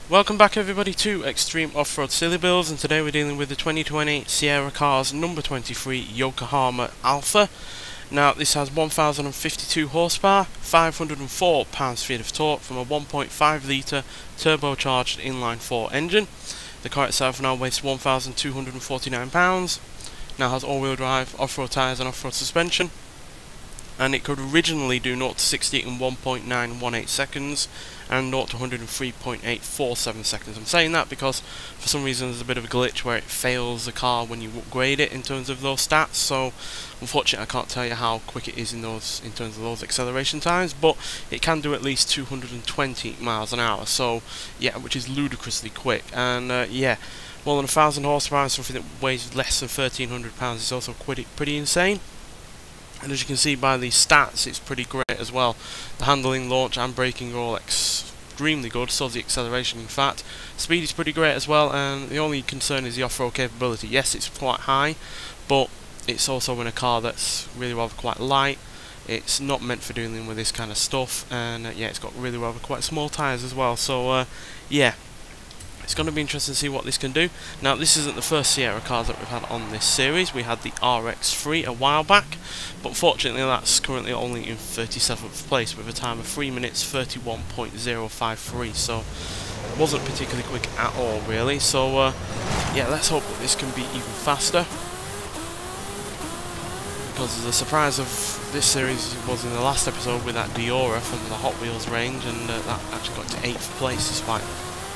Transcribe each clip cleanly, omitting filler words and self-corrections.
Welcome back everybody to Extreme Off-Road Silly Builds, and today we're dealing with the 2020 Sierra Cars number 23 Yokohama Alpha. Now this has 1052 horsepower, 504 pounds-feet of torque from a 1.5 litre turbocharged inline-4 engine. The car itself now weighs 1249 pounds, now has all-wheel drive, off-road tyres and off-road suspension. And it could originally do 0 to 60 in 1.918 seconds and 0 to 103.847 seconds. I'm saying that because for some reason there's a bit of a glitch where it fails the car when you upgrade it in terms of those stats. So unfortunately I can't tell you how quick it is in terms of those acceleration times, but it can do at least 220 miles an hour. So yeah, which is ludicrously quick. And yeah, more than 1,000 horsepower and something that weighs less than 1,300 pounds is also pretty insane. And as you can see by these stats, it's pretty great as well. The handling, launch and braking are all extremely good, so is the acceleration in fact. Speed is pretty great as well, and the only concern is the off-road capability. Yes, it's quite high, but it's also in a car that's really rather quite light. It's not meant for dealing with this kind of stuff, and yeah, it's got really rather quite small tyres as well. So yeah, it's going to be interesting to see what this can do. Now this isn't the first Sierra cars that we've had on this series. We had the RX3 a while back, but unfortunately that's currently only in 37th place with a time of 3 minutes 31.053, so it wasn't particularly quick at all really. So yeah, let's hope that this can be even faster, because the surprise of this series was in the last episode with that Diora from the Hot Wheels range, and that actually got to 8th place despite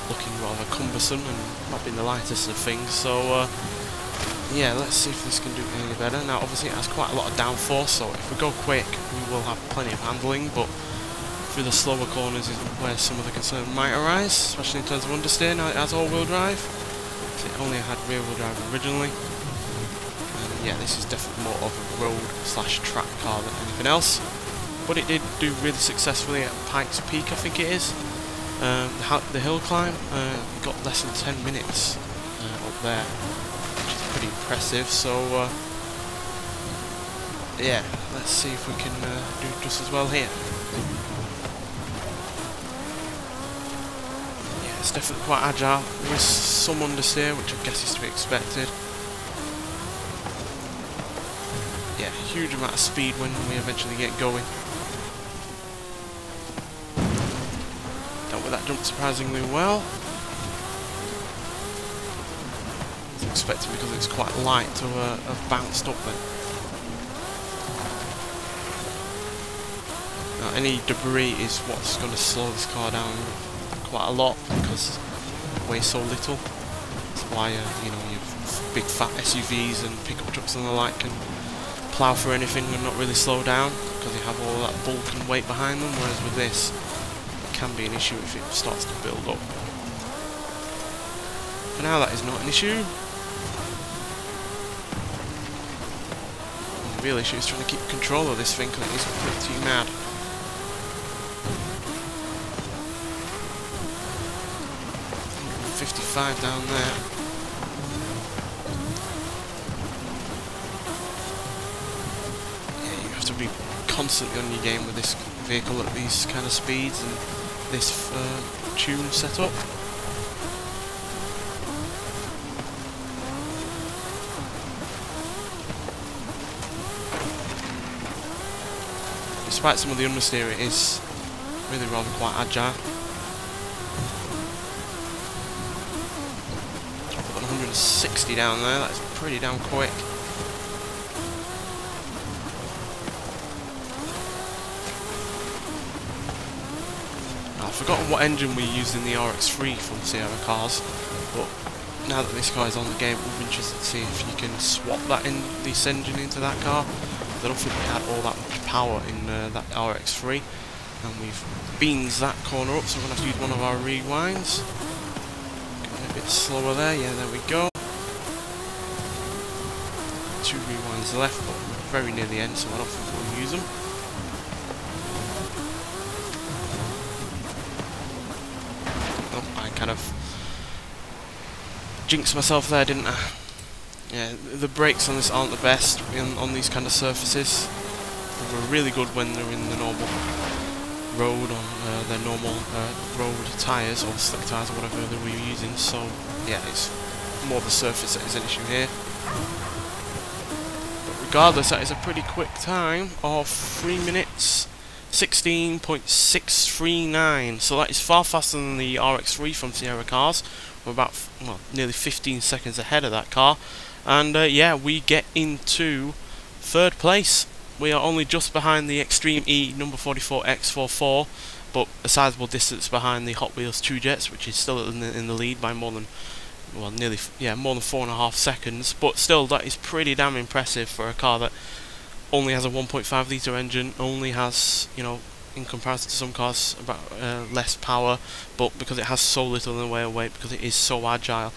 looking rather cumbersome and not being the lightest of things. So yeah, let's see if this can do any better. Now obviously it has quite a lot of downforce, so if we go quick we will have plenty of handling, but through the slower corners is where some of the concern might arise, especially in terms of understeer. Now it has all-wheel drive, so it only had rear-wheel drive originally, and yeah, this is definitely more of a road/track car than anything else, but it did do really successfully at Pikes Peak, I think it is. The hill climb, got less than 10 minutes up there, which is pretty impressive. So yeah, let's see if we can do just as well here. Yeah, it's definitely quite agile. There is some understeer, which I guess is to be expected. Yeah, huge amount of speed when we eventually get going. That jumped surprisingly well. I was expecting, because it's quite light, to have bounced up then. Now any debris is what's going to slow this car down quite a lot, because it weighs so little. That's why you know, your big fat SUVs and pickup trucks and the like can plough through anything and not really slow down, because they have all that bulk and weight behind them, whereas with this can be an issue if it starts to build up. For now that is not an issue. The real issue is trying to keep control of this thing, because it is pretty mad. $55 down there. Yeah, you have to be constantly on your game with this vehicle at these kind of speeds and this tune setup. Despite some of the understeer, it is really rather quite agile. I've got 160 down there, that's pretty damn quick. I've forgotten what engine we used in the RX3 from Sierra cars, but now that this car is on the game, we'll be interested to see if you can swap this engine into that car. I don't think we had all that much power in that RX3, and we've beans that corner up, so we're going to have to use one of our rewinds. Getting a bit slower there, yeah, there we go. 2 rewinds left, but we're very near the end, so I don't think we'll use them. Kind of jinxed myself there, didn't I? Yeah, the brakes on this aren't the best on these kind of surfaces. They're really good when they're in the normal road on their normal road tyres or slick tyres or whatever they were using. So yeah, it's more the surface that is an issue here. But regardless, that is a pretty quick time of 3 minutes 16.639. So that is far faster than the RX3 from Sierra Cars. We're about nearly 15 seconds ahead of that car. And yeah, we get into 3rd place. We are only just behind the Extreme E number 44 X44, but a sizable distance behind the Hot Wheels 2 Jets, which is still in the lead by more than, well, nearly, yeah, more than 4.5 seconds. But still, that is pretty damn impressive for a car that only has a 1.5 litre engine, only has, you know, in comparison to some cars, about less power, but because it has so little in the way of weight, because it is so agile,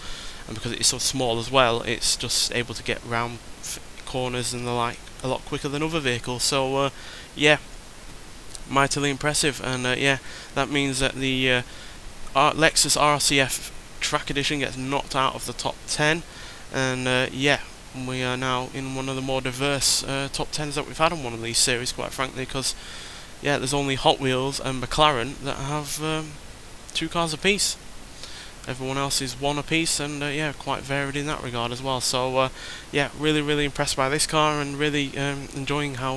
and because it is so small as well, it's just able to get round corners and the like a lot quicker than other vehicles. So yeah, mightily impressive. And yeah, that means that the Lexus RCF Track Edition gets knocked out of the top 10, and yeah, we are now in one of the more diverse top 10s that we've had on one of these series, quite frankly, because yeah, there's only Hot Wheels and McLaren that have 2 cars apiece. Everyone else is 1 apiece, and yeah, quite varied in that regard as well. So yeah, really impressed by this car, and really enjoying how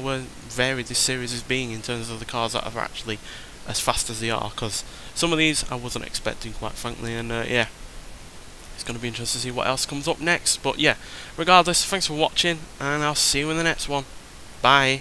varied this series is being in terms of the cars that are actually as fast as they are, because some of these I wasn't expecting, quite frankly. And yeah, it's going to be interesting to see what else comes up next. But yeah, regardless, thanks for watching, and I'll see you in the next one. Bye.